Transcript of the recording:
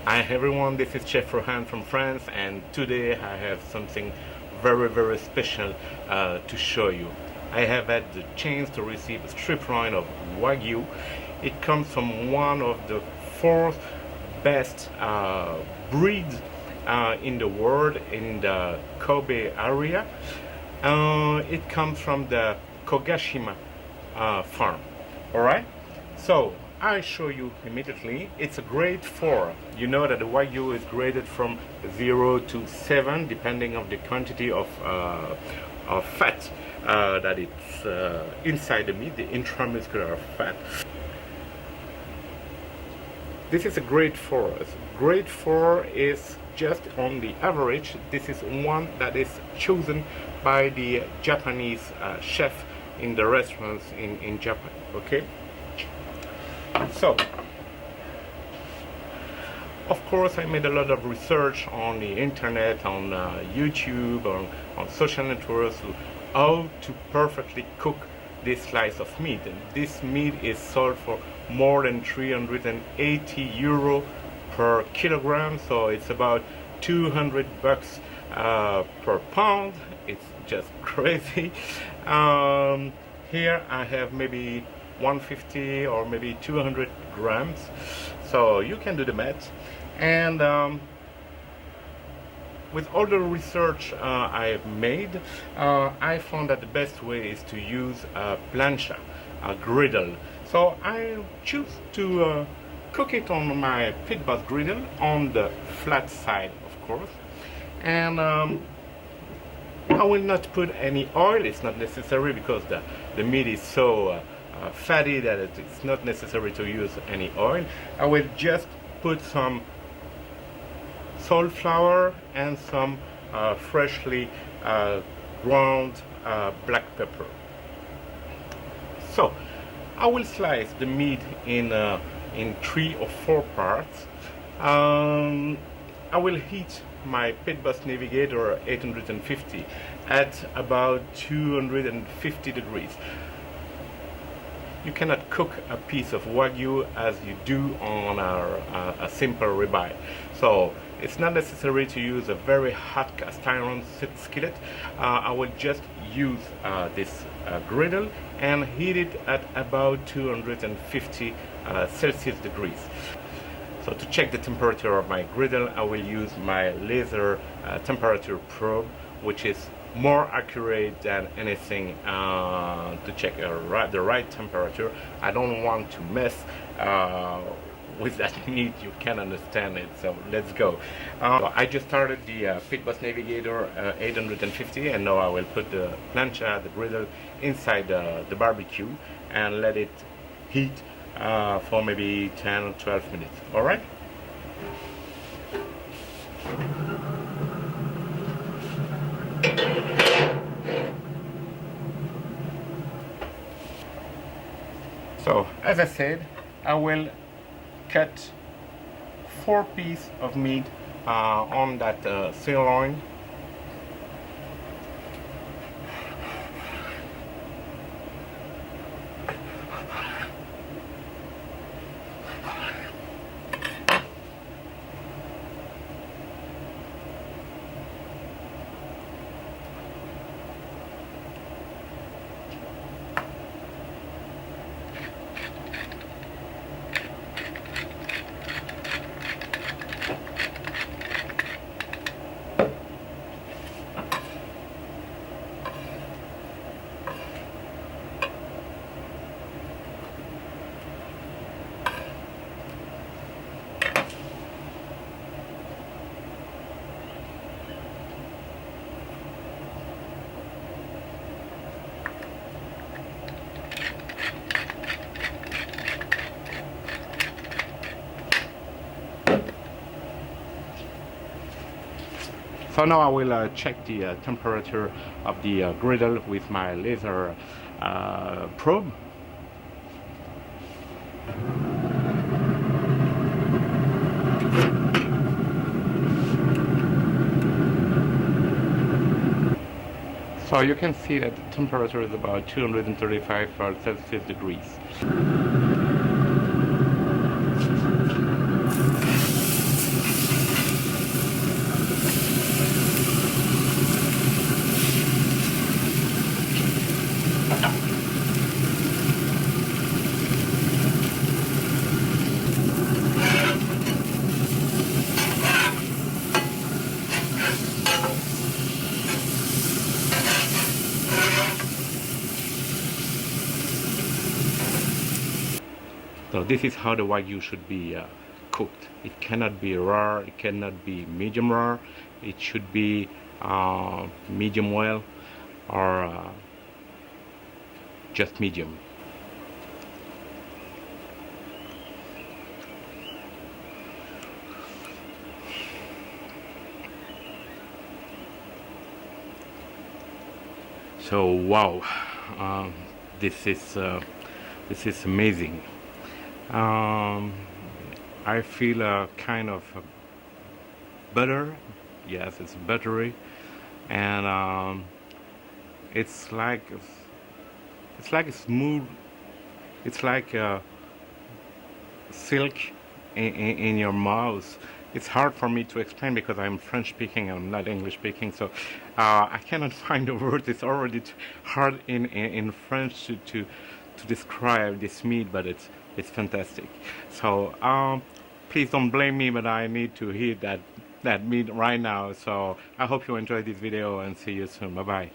Hi everyone, this is Chef Rohan from France, and today I have something very special to show you. I have had the chance to receive a strip loin of Wagyu. It comes from one of the four best breeds in the world in the Kobe area. It comes from the Kogashima farm. Alright? So I show you immediately. It's a grade 4. You know that the Wagyu is graded from 0 to 7 depending on the quantity of fat that it's inside the meat, the intramuscular fat. This is a grade 4. Grade 4 is just on the average. This is one that is chosen by the Japanese chef in the restaurants in Japan. Okay? So, of course, I made a lot of research on the internet, on YouTube, on social networks, how to perfectly cook this slice of meat. And this meat is sold for more than 380 euro per kilogram, so it's about 200 bucks per pound. It's just crazy. Here I have maybe 150 or maybe 200 grams, so you can do the math. And with all the research I have made, I found that the best way is to use a plancha, a griddle. So I choose to cook it on my Pit Boss griddle on the flat side, of course. And I will not put any oil. It's not necessary because the meat is so fatty that it's not necessary to use any oil. I will just put some salt flour and some freshly ground black pepper. So I will slice the meat in 3 or 4 parts. I will heat my Pit Boss Navigator 850 at about 250 degrees. You cannot cook a piece of Wagyu as you do on a simple ribeye. So it's not necessary to use a very hot cast iron skillet. I will just use this griddle and heat it at about 250 Celsius degrees. So to check the temperature of my griddle, I will use my laser temperature probe, which is more accurate than anything to check the right temperature. I don't want to mess with that meat. You can understand it, so let's go. So I just started the Pit Boss Navigator 850, and now I will put the plancha, the griddle, inside the barbecue and let it heat for maybe 10 or 12 minutes. All right? So, as I said, I will cut 4 pieces of meat on that sirloin. So now I will check the temperature of the griddle with my laser probe. So you can see that the temperature is about 235 Celsius degrees. So this is how the Wagyu should be cooked. It cannot be raw, it cannot be medium raw, it should be medium well, or just medium. So wow, this is amazing. I feel a kind of butter. Yes, it's buttery, and it's like smooth. It's like silk in your mouth. It's hard for me to explain because I'm French speaking and I'm not English speaking, so I cannot find the words. It's already hard in French to describe this meat, but it's fantastic. So please don't blame me, but I need to eat that meat right now. So I hope you enjoyed this video and see you soon. Bye bye.